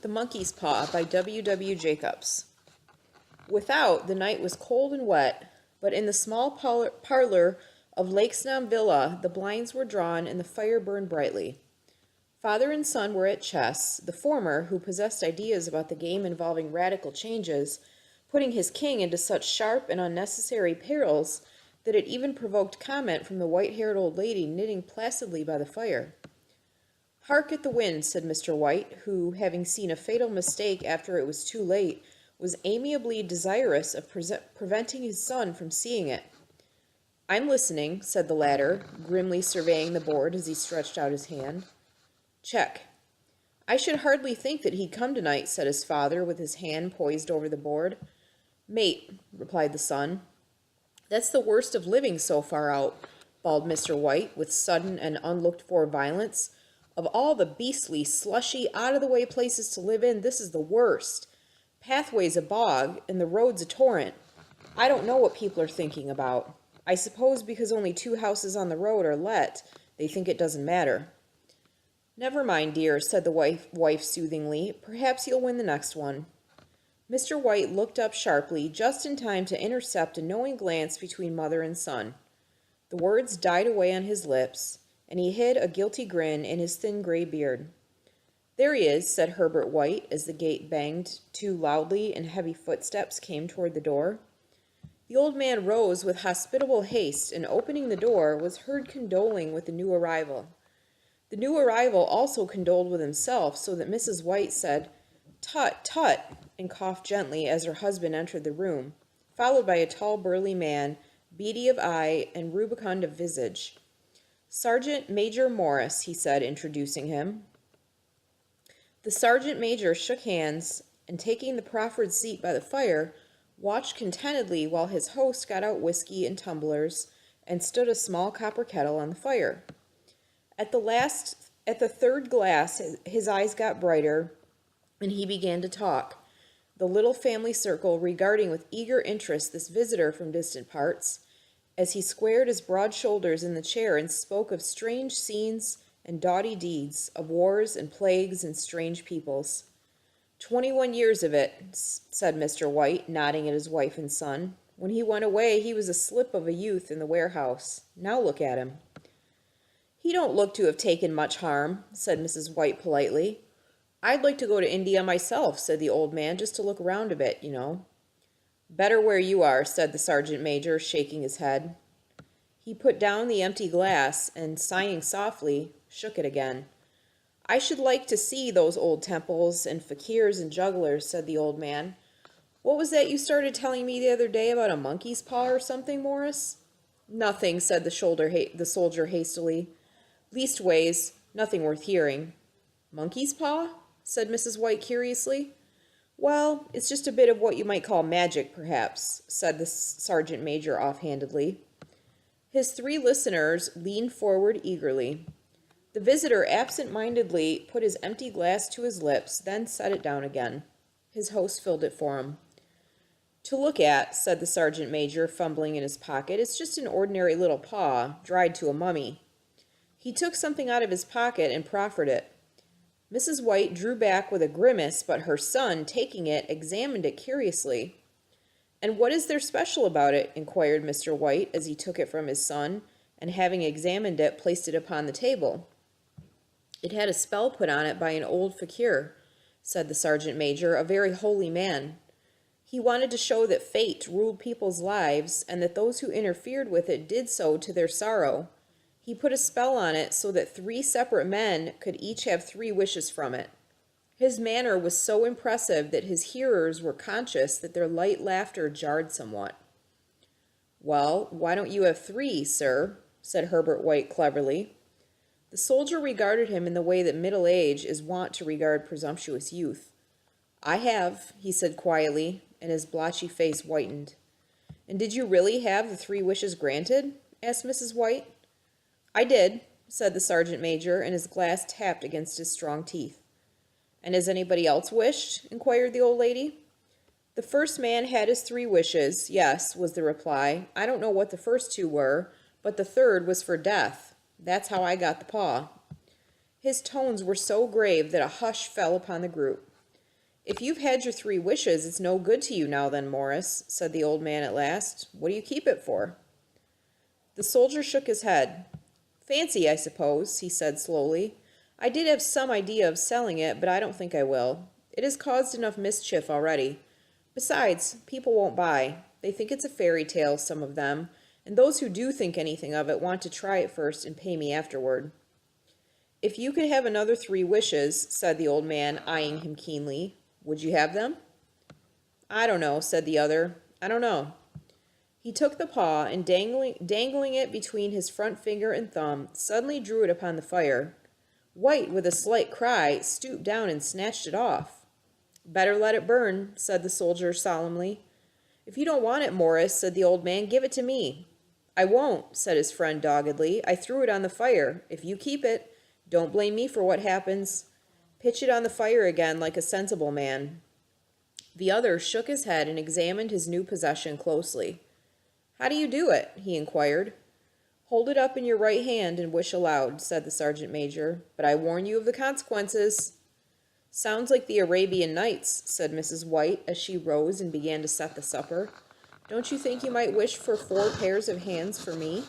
The Monkey's Paw by W. W. Jacobs. Without, the night was cold and wet, but in the small parlor of Lakesnam Villa the blinds were drawn and the fire burned brightly. Father and son were at chess, the former, who possessed ideas about the game involving radical changes, putting his king into such sharp and unnecessary perils that it even provoked comment from the white-haired old lady knitting placidly by the fire. "Hark at the wind," said Mr. White, who, having seen a fatal mistake after it was too late, was amiably desirous of preventing his son from seeing it. "I'm listening," said the latter, grimly surveying the board as he stretched out his hand. "Check." "I should hardly think that he'd come tonight," said his father, with his hand poised over the board. "Mate," replied the son. "That's the worst of living so far out," bawled Mr. White, with sudden and unlooked-for violence. "Of all the beastly, slushy, out-of-the-way places to live in, this is the worst. Pathway's a bog, and the road's a torrent. I don't know what people are thinking about. I suppose because only 2 houses on the road are let, they think it doesn't matter." "Never mind, dear," said the wife soothingly. "Perhaps you'll win the next one." Mr. White looked up sharply, just in time to intercept a knowing glance between mother and son. The words died away on his lips, and he hid a guilty grin in his thin gray beard. "There he is," said Herbert White, as the gate banged to loudly and heavy footsteps came toward the door. The old man rose with hospitable haste, and opening the door, was heard condoling with the new arrival. The new arrival also condoled with himself, so that Mrs. White said, "Tut, tut," and coughed gently as her husband entered the room, followed by a tall burly man, beady of eye and rubicund of visage. "Sergeant Major Morris," he said, introducing him. The sergeant major shook hands, and taking the proffered seat by the fire, watched contentedly while his host got out whiskey and tumblers and stood a small copper kettle on the fire. At the third glass, his eyes got brighter, and he began to talk, the little family circle regarding with eager interest this visitor from distant parts, as he squared his broad shoulders in the chair and spoke of strange scenes and doughty deeds, of wars and plagues and strange peoples. 21 years of it," said Mr. White, nodding at his wife and son. "When he went away, he was a slip of a youth in the warehouse. Now look at him." "He don't look to have taken much harm," said Mrs. White politely. "I'd like to go to India myself," said the old man, "just to look around a bit, you know." "Better where you are," said the sergeant major, shaking his head. He put down the empty glass, and, sighing softly, shook it again. "I should like to see those old temples and fakirs and jugglers," said the old man. "What was that you started telling me the other day about a monkey's paw or something, Morris?" "Nothing," said the soldier hastily. "Leastways, nothing worth hearing." "Monkey's paw?" said Mrs. White curiously. "Well, it's just a bit of what you might call magic, perhaps," said the sergeant major offhandedly. His 3 listeners leaned forward eagerly. The visitor absent-mindedly put his empty glass to his lips, then set it down again. His host filled it for him. "To look at," said the sergeant major, fumbling in his pocket, "it's just an ordinary little paw, dried to a mummy." He took something out of his pocket and proffered it. Mrs. White drew back with a grimace, but her son, taking it, examined it curiously. "And what is there special about it?" inquired Mr. White, as he took it from his son, and having examined it, placed it upon the table. "It had a spell put on it by an old fakir," said the sergeant major, "a very holy man. He wanted to show that fate ruled people's lives, and that those who interfered with it did so to their sorrow. He put a spell on it so that 3 separate men could each have 3 wishes from it. His manner was so impressive that his hearers were conscious that their light laughter jarred somewhat. "Well, why don't you have 3, sir?" said Herbert White cleverly. The soldier regarded him in the way that middle age is wont to regard presumptuous youth. "I have," he said quietly, and his blotchy face whitened. "And did you really have the 3 wishes granted?" asked Mrs. White. "I did," said the sergeant major, and his glass tapped against his strong teeth. "And has anybody else wished?" inquired the old lady. "The first man had his 3 wishes, yes," was the reply. "I don't know what the first 2 were, but the third was for death. That's how I got the paw." His tones were so grave that a hush fell upon the group. If you've had your 3 wishes, it's no good to you now then, Morris, said the old man at last. What do you keep it for? The soldier shook his head. Fancy, I suppose, he said slowly. I did have some idea of selling it, but I don't think I will. It has caused enough mischief already. Besides, people won't buy. They think it's a fairy tale, some of them, and those who do think anything of it want to try it first and pay me afterward. If you could have another 3 wishes, said the old man, eyeing him keenly, would you have them? I don't know, said the other. I don't know. He took the paw and, dangling it between his front finger and thumb, suddenly drew it upon the fire. White, with a slight cry, stooped down and snatched it off. Better let it burn, said the soldier solemnly. If you don't want it, Morris, said the old man, give it to me. I won't, said his friend doggedly. I threw it on the fire. If you keep it, don't blame me for what happens. Pitch it on the fire again like a sensible man. The other shook his head and examined his new possession closely. How do you do it? He inquired. Hold it up in your right hand and wish aloud, said the sergeant major, but I warn you of the consequences. Sounds like the Arabian Nights, said Mrs. White as she rose and began to set the supper. Don't you think you might wish for 4 pairs of hands for me?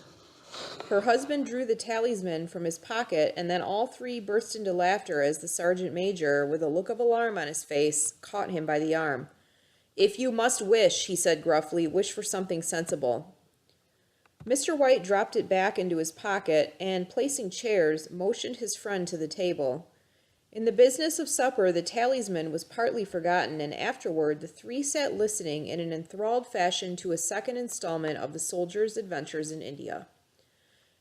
Her husband drew the talisman from his pocket, and then all 3 burst into laughter as the sergeant major, with a look of alarm on his face, caught him by the arm. If you must wish, he said gruffly, wish for something sensible. Mr. White dropped it back into his pocket and, placing chairs, motioned his friend to the table. In the business of supper, the talisman was partly forgotten, and afterward the 3 sat listening in an enthralled fashion to a second installment of the soldier's adventures in India.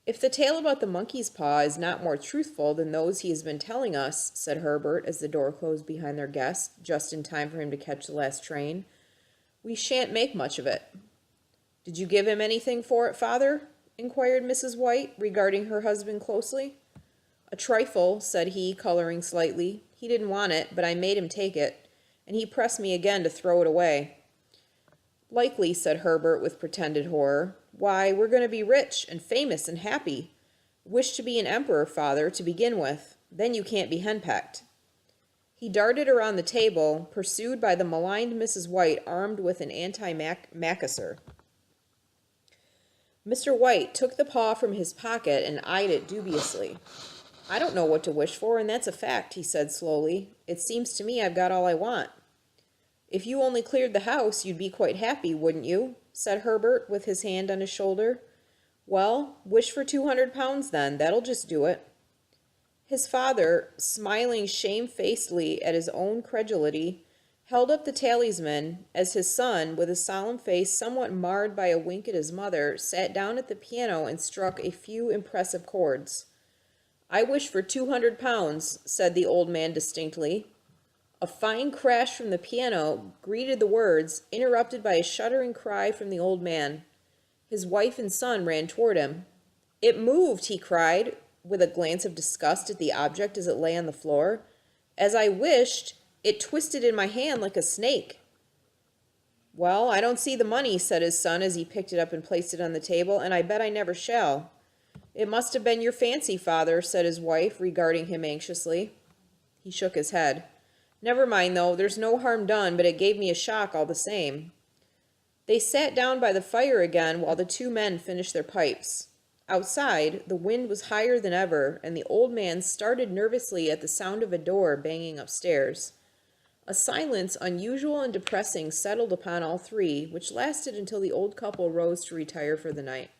If the tale about the monkey's paw is not more truthful than those he has been telling us, said Herbert as the door closed behind their guest, just in time for him to catch the last train, we shan't make much of it. Did you give him anything for it, father? Inquired Mrs. White, regarding her husband closely. A trifle, said he, coloring slightly. He didn't want it, but I made him take it, and he pressed me again to throw it away. Likely, said Herbert with pretended horror. Why, we're going to be rich and famous and happy. Wish to be an emperor, father, to begin with. Then you can't be henpecked. He darted around the table, pursued by the maligned Mrs. White, armed with an anti-macassar. Mr. White took the paw from his pocket and eyed it dubiously. I don't know what to wish for, and that's a fact, he said slowly. It seems to me I've got all I want. If you only cleared the house, you'd be quite happy, wouldn't you? Said Herbert, with his hand on his shoulder. Well, wish for 200 pounds then. That'll just do it. His father, smiling shamefacedly at his own credulity, held up the talisman as his son, with a solemn face somewhat marred by a wink at his mother, sat down at the piano and struck a few impressive chords. I wish for 200 pounds, said the old man distinctly. A fine crash from the piano greeted the words, interrupted by a shuddering cry from the old man. His wife and son ran toward him. It moved, he cried, with a glance of disgust at the object as it lay on the floor. As I wished, it twisted in my hand like a snake. Well, I don't see the money, said his son as he picked it up and placed it on the table, and I bet I never shall. It must have been your fancy, father, said his wife, regarding him anxiously. He shook his head. Never mind, though, there's no harm done, but it gave me a shock all the same. They sat down by the fire again while the 2 men finished their pipes. Outside, the wind was higher than ever, and the old man started nervously at the sound of a door banging upstairs. A silence unusual and depressing settled upon all 3, which lasted until the old couple rose to retire for the night.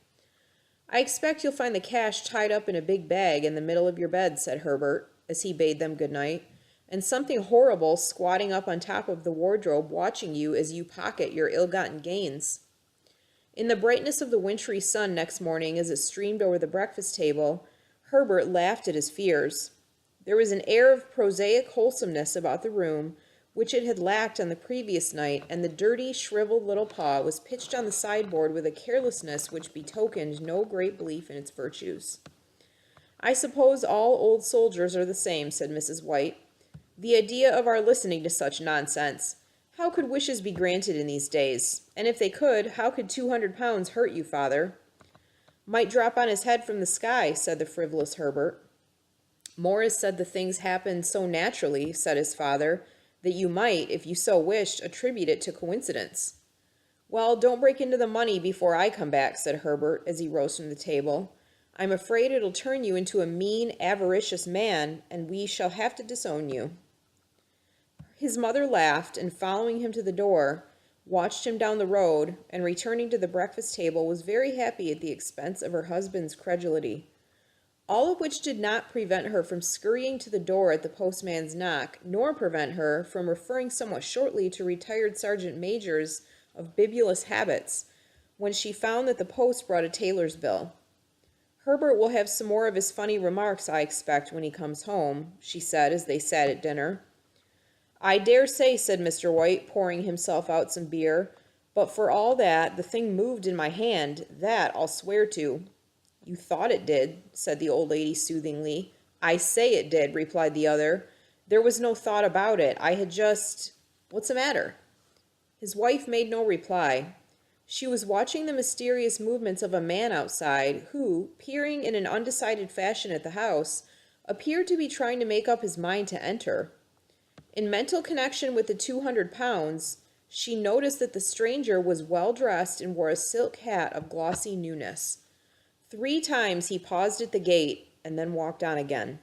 I expect you'll find the cash tied up in a big bag in the middle of your bed, said Herbert, as he bade them good night, and something horrible squatting up on top of the wardrobe watching you as you pocket your ill-gotten gains. In the brightness of the wintry sun next morning as it streamed over the breakfast table, Herbert laughed at his fears. There was an air of prosaic wholesomeness about the room which it had lacked on the previous night, and the dirty, shriveled little paw was pitched on the sideboard with a carelessness which betokened no great belief in its virtues. I suppose all old soldiers are the same, said Mrs. White. The idea of our listening to such nonsense. How could wishes be granted in these days? And if they could, how could 200 pounds hurt you, father? Might drop on his head from the sky, said the frivolous Herbert. Morris said the things happened so naturally, said his father, that you might, if you so wished, attribute it to coincidence. Well, don't break into the money before I come back, said Herbert, as he rose from the table. I'm afraid it'll turn you into a mean, avaricious man, and we shall have to disown you. His mother laughed, and following him to the door, watched him down the road, and returning to the breakfast table, was very happy at the expense of her husband's credulity. All of which did not prevent her from scurrying to the door at the postman's knock, nor prevent her from referring somewhat shortly to retired sergeant majors of bibulous habits, when she found that the post brought a tailor's bill. Herbert will have some more of his funny remarks, I expect, when he comes home, she said as they sat at dinner. I dare say, said Mr. White, pouring himself out some beer, but for all that, the thing moved in my hand, that I'll swear to. You thought it did, said the old lady soothingly. I say it did, replied the other. There was no thought about it. I had just... What's the matter? His wife made no reply. She was watching the mysterious movements of a man outside, who, peering in an undecided fashion at the house, appeared to be trying to make up his mind to enter. In mental connection with the 200 pounds, she noticed that the stranger was well dressed and wore a silk hat of glossy newness. 3 times he paused at the gate and then walked on again.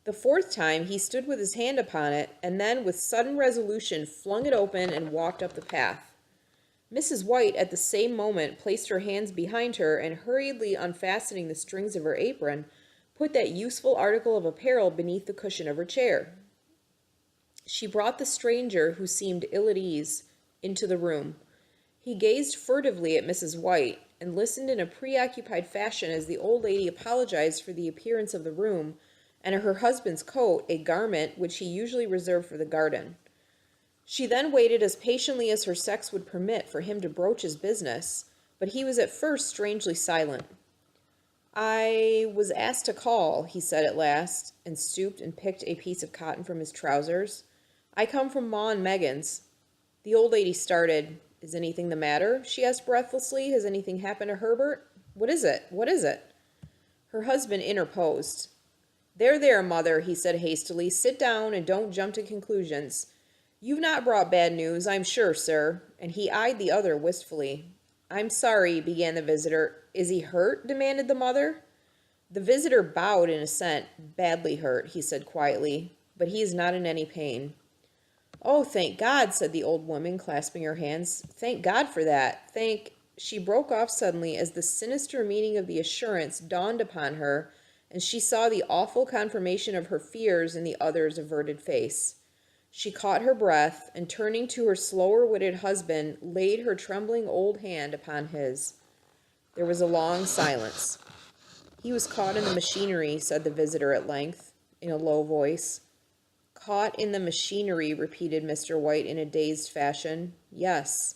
The 4th time he stood with his hand upon it, and then with sudden resolution flung it open and walked up the path. Mrs. White at the same moment placed her hands behind her, and hurriedly unfastening the strings of her apron, put that useful article of apparel beneath the cushion of her chair. She brought the stranger, who seemed ill at ease, into the room. He gazed furtively at Mrs. White, and listened in a preoccupied fashion as the old lady apologized for the appearance of the room, and her husband's coat, a garment which he usually reserved for the garden. She then waited as patiently as her sex would permit for him to broach his business, but he was at first strangely silent. I was asked to call, he said at last, and stooped and picked a piece of cotton from his trousers. I come from Ma and Megan's. The old lady started. Is anything the matter? She asked breathlessly. Has anything happened to Herbert? What is it? What is it? Her husband interposed. There, mother, he said hastily. Sit down and don't jump to conclusions. You've not brought bad news, I'm sure, sir. And he eyed the other wistfully. I'm sorry, began the visitor. Is he hurt? Demanded the mother. The visitor bowed in assent. Badly hurt, he said quietly, but he is not in any pain. Oh, thank God, said the old woman, clasping her hands. Thank God for that. She broke off suddenly as the sinister meaning of the assurance dawned upon her, and she saw the awful confirmation of her fears in the other's averted face. She caught her breath, and turning to her slower-witted husband, laid her trembling old hand upon his. There was a long silence. He was caught in the machinery, said the visitor at length, in a low voice. Caught in the machinery, repeated Mr. White in a dazed fashion. Yes.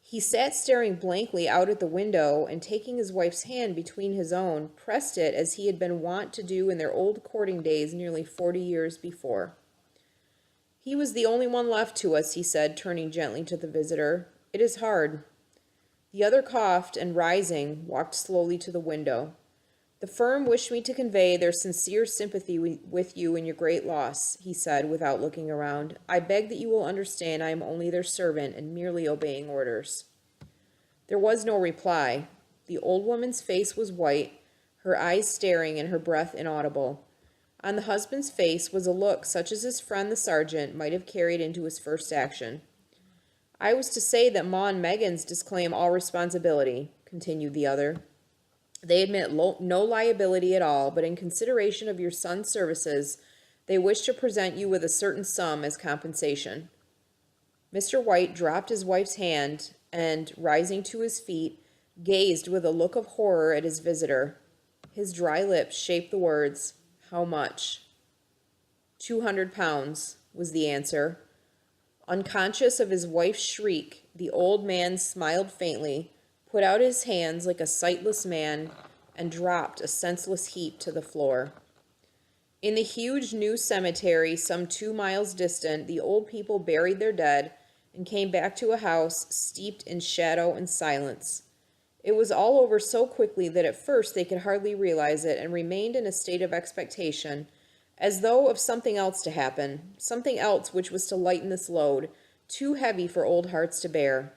He sat staring blankly out at the window, and taking his wife's hand between his own, pressed it as he had been wont to do in their old courting days nearly 40 years before. He was the only one left to us, he said, turning gently to the visitor. It is hard. The other coughed, and rising, walked slowly to the window. The firm wished me to convey their sincere sympathy with you in your great loss, he said, without looking around. I beg that you will understand I am only their servant and merely obeying orders. There was no reply. The old woman's face was white, her eyes staring and her breath inaudible. On the husband's face was a look such as his friend the sergeant might have carried into his first action. I was to say that Ma and Megan's disclaim all responsibility, continued the other. They admit no liability at all, but in consideration of your son's services, they wish to present you with a certain sum as compensation. Mr. White dropped his wife's hand and, rising to his feet, gazed with a look of horror at his visitor. His dry lips shaped the words, How much? 200 pounds, was the answer. Unconscious of his wife's shriek, the old man smiled faintly, put out his hands like a sightless man, and dropped a senseless heap to the floor. In the huge new cemetery some 2 miles distant, the old people buried their dead and came back to a house steeped in shadow and silence. It was all over so quickly that at first they could hardly realize it and remained in a state of expectation, as though of something else to happen, something else which was to lighten this load, too heavy for old hearts to bear.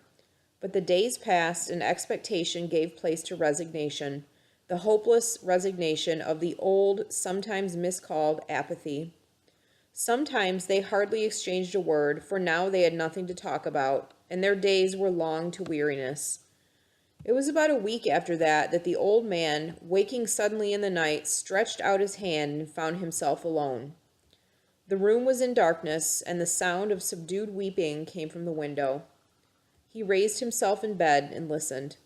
But the days passed, and expectation gave place to resignation, the hopeless resignation of the old, sometimes miscalled apathy. Sometimes they hardly exchanged a word, for now they had nothing to talk about, and their days were long to weariness. It was about a week after that the old man, waking suddenly in the night, stretched out his hand and found himself alone. The room was in darkness, and the sound of subdued weeping came from the window. He raised himself in bed and listened.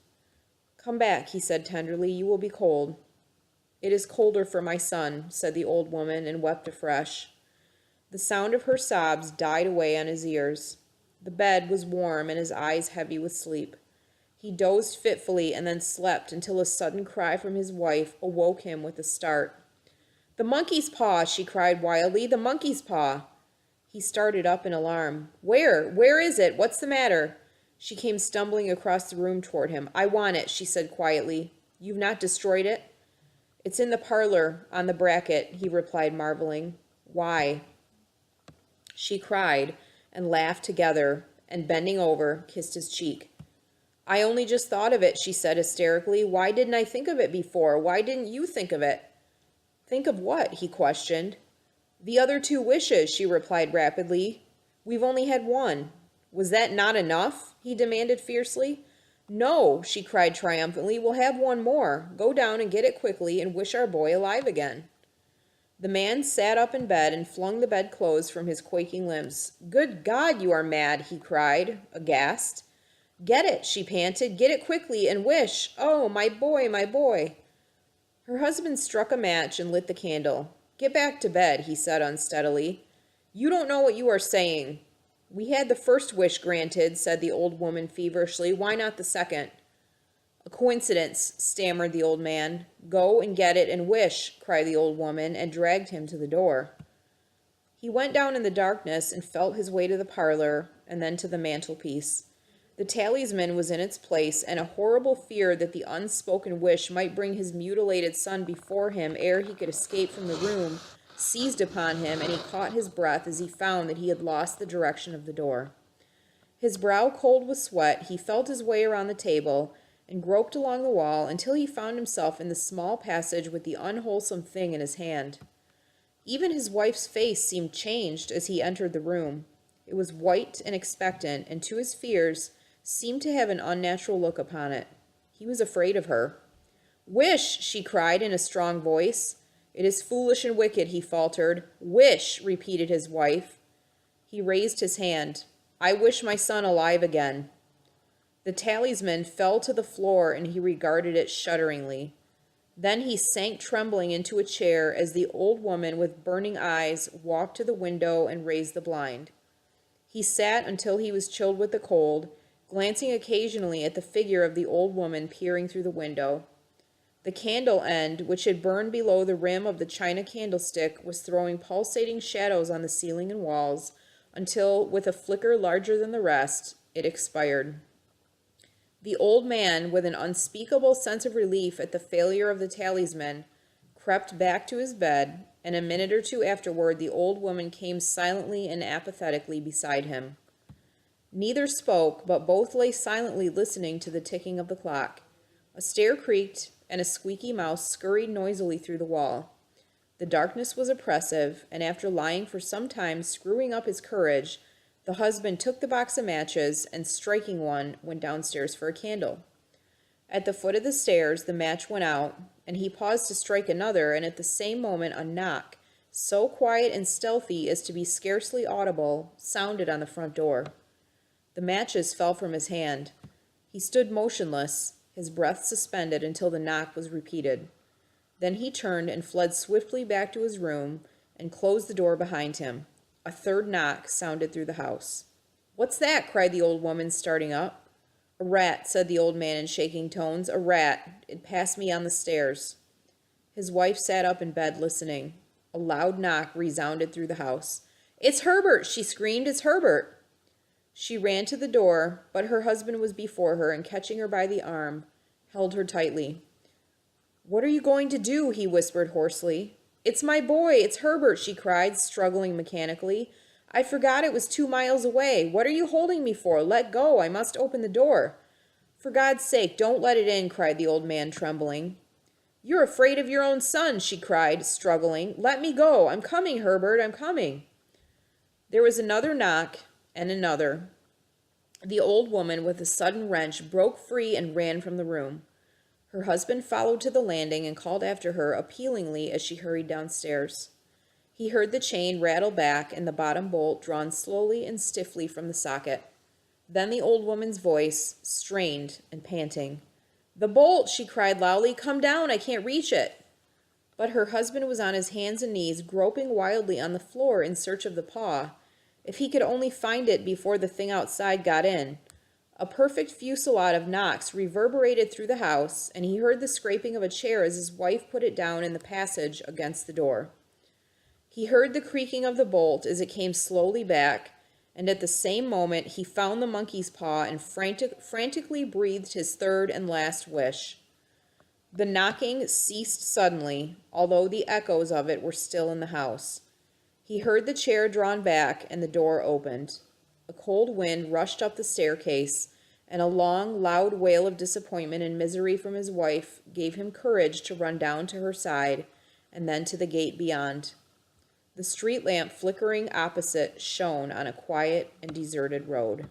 "Come back," he said tenderly, "you will be cold." "It is colder for my son," said the old woman, and wept afresh. The sound of her sobs died away on his ears. The bed was warm and his eyes heavy with sleep. He dozed fitfully and then slept until a sudden cry from his wife awoke him with a start. "The monkey's paw!" she cried wildly. "The monkey's paw!" He started up in alarm. "Where? Where is it? What's the matter?" She came stumbling across the room toward him. "I want it," she said quietly. "You've not destroyed it?" "It's in the parlor, on the bracket," he replied, marveling. "Why?" She cried and laughed together, and bending over, kissed his cheek. "I only just thought of it," she said hysterically. "Why didn't I think of it before? Why didn't you think of it?" "Think of what?" he questioned. "The other two wishes," she replied rapidly. "We've only had one." "Was that not enough?" he demanded fiercely. "No," she cried triumphantly. "We'll have one more. Go down and get it quickly and wish our boy alive again." The man sat up in bed and flung the bedclothes from his quaking limbs. "Good God, you are mad!" he cried, aghast. "Get it," she panted. "Get it quickly and wish. Oh, my boy, my boy." Her husband struck a match and lit the candle. "Get back to bed," he said unsteadily. "You don't know what you are saying." "We had the first wish granted," said the old woman feverishly. "Why not the second?" "A coincidence," stammered the old man. "Go and get it and wish," cried the old woman, and dragged him to the door. He went down in the darkness and felt his way to the parlor, and then to the mantelpiece. The talisman was in its place, and a horrible fear that the unspoken wish might bring his mutilated son before him ere he could escape from the room seized upon him, and he caught his breath as he found that he had lost the direction of the door. His brow cold with sweat, he felt his way around the table and groped along the wall until he found himself in the small passage with the unwholesome thing in his hand. Even his wife's face seemed changed as he entered the room. It was white and expectant, and to his fears seemed to have an unnatural look upon it. He was afraid of her. "Wish!" she cried in a strong voice. "It is foolish and wicked," he faltered. "Wish!" repeated his wife. He raised his hand. "I wish my son alive again." The talisman fell to the floor, and he regarded it shudderingly. Then he sank trembling into a chair as the old woman with burning eyes walked to the window and raised the blind. He sat until he was chilled with the cold, glancing occasionally at the figure of the old woman peering through the window. The candle end, which had burned below the rim of the china candlestick, was throwing pulsating shadows on the ceiling and walls, until, with a flicker larger than the rest, it expired. The old man, with an unspeakable sense of relief at the failure of the talisman, crept back to his bed, and a minute or two afterward the old woman came silently and apathetically beside him. Neither spoke, but both lay silently listening to the ticking of the clock. A stair creaked, and a squeaky mouse scurried noisily through the wall. The darkness was oppressive, and after lying for some time screwing up his courage, the husband took the box of matches and, striking one, went downstairs for a candle. At the foot of the stairs the match went out, and he paused to strike another, and at the same moment a knock, so quiet and stealthy as to be scarcely audible, sounded on the front door. The matches fell from his hand. He stood motionless, his breath suspended until the knock was repeated. Then he turned and fled swiftly back to his room and closed the door behind him. A third knock sounded through the house. "What's that?" cried the old woman, starting up. "A rat," said the old man in shaking tones. "A rat. It passed me on the stairs." His wife sat up in bed listening. A loud knock resounded through the house. "It's Herbert!" she screamed. "It's Herbert!" She ran to the door, but her husband was before her, and catching her by the arm, held her tightly. "What are you going to do?" he whispered hoarsely. "It's my boy, it's Herbert," she cried, struggling mechanically. "I forgot it was 2 miles away. What are you holding me for? Let go. I must open the door." "For God's sake, don't let it in," cried the old man, trembling. "You're afraid of your own son," she cried, struggling. "Let me go. I'm coming, Herbert, I'm coming." There was another knock, and another. The old woman, with a sudden wrench, broke free and ran from the room. Her husband followed to the landing and called after her appealingly as she hurried downstairs. He heard the chain rattle back and the bottom bolt drawn slowly and stiffly from the socket. Then the old woman's voice, strained and panting. "The bolt!" she cried loudly. "Come down, I can't reach it." But her husband was on his hands and knees, groping wildly on the floor in search of the paw. If he could only find it before the thing outside got in. A perfect fusillade of knocks reverberated through the house, and he heard the scraping of a chair as his wife put it down in the passage against the door. He heard the creaking of the bolt as it came slowly back, and at the same moment he found the monkey's paw and frantically breathed his third and last wish. The knocking ceased suddenly, although the echoes of it were still in the house. He heard the chair drawn back and the door opened. A cold wind rushed up the staircase, and a long, loud wail of disappointment and misery from his wife gave him courage to run down to her side and then to the gate beyond. The street lamp flickering opposite shone on a quiet and deserted road.